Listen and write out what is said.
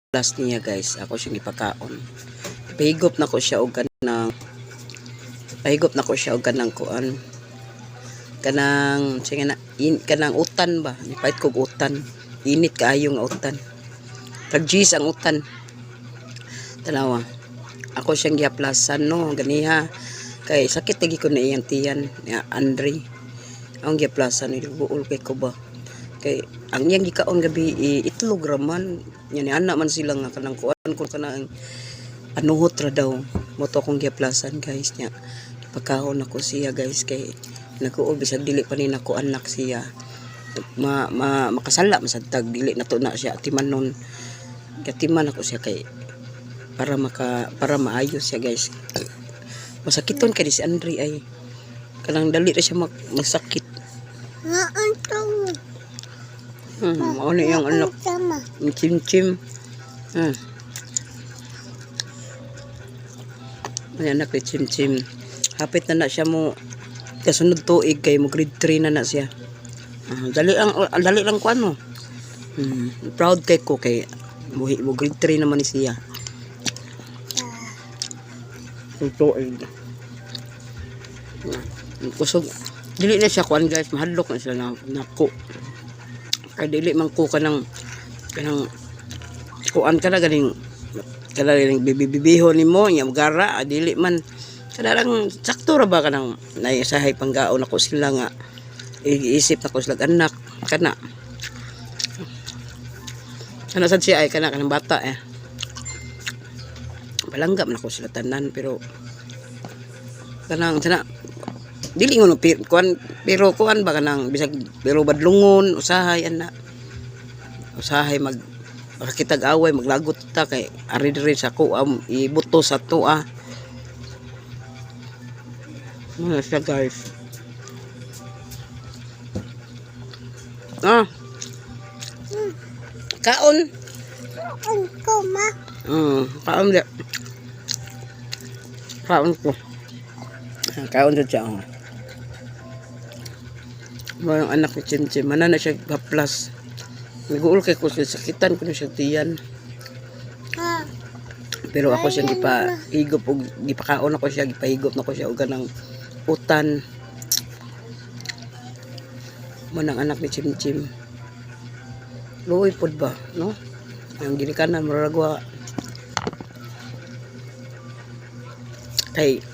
Plus niya guys, ako siyang ipakaon. Pahigop na ko siya og kanang kuan. Kanang sige na kanang utan ba? Ipait kog utan. Init kaayo nga utan. Tag-cheese ang utan. Tanawa. Ako siyang gihaplasan no, ganiha. Kay sakit lagi ko na iyang tiyan, ni Andre. Ang gihaplasan ni buol kay ko ba. Kay ang iyang gikaon gabi itlog raman. Yan ni ana man sila nga kanang kuan kun kanang anuhot ra daw. Moto akong gihaplasan guys nya. Pagkaon ako siya guys kay nagkuol bisag dili pa ni nako anak siya. Makasala masagtag dili nato na siya timanon. Katiman ako siya kay para maayos siya guys. Masakiton kay si Andre ay kanang dali ra siya masakit. Mao ni yung anak. Chim-chim. May anak ni Chim-chim. Hapit na siya mo kasunod tuig kay mo grade 3 na siya. Dali lang ko ano. Proud kay ko kay mo grade 3 naman ni siya. Tuig. Kusog dili na siya kuan guys, mahadlok na siya nako. Kay dili man ko kanang kuan ka na ganing bibibihon nimo nya gara dili man kadang sakto ra ba kanang naisahay panggaon ako sila nga iisip ako sila anak kana sad siya ay kanang bata palanggap na ko sila tanan pero kanang sana dili ngono pero kuan ba kanang bisag pero badlungon usahay makakitag away maglagot ta kay ari diri sa ko ibuto sa tuwa. Ano siya guys? Kaon ko ma. Kaon dia. Kaon ko. Kaon siya. Mga anak ni Chim-chim, mana na siya haplas. Nag-uul kay ko siya, sakitan ko na siya tiyan. Pero ako siya gipahigop o gipakaon ako siya, gipahigop na ko siya o ganang utan. Manang anak ni Chim-chim. Luoy pod ba, no? Ang ginikanan, maragwa. Kay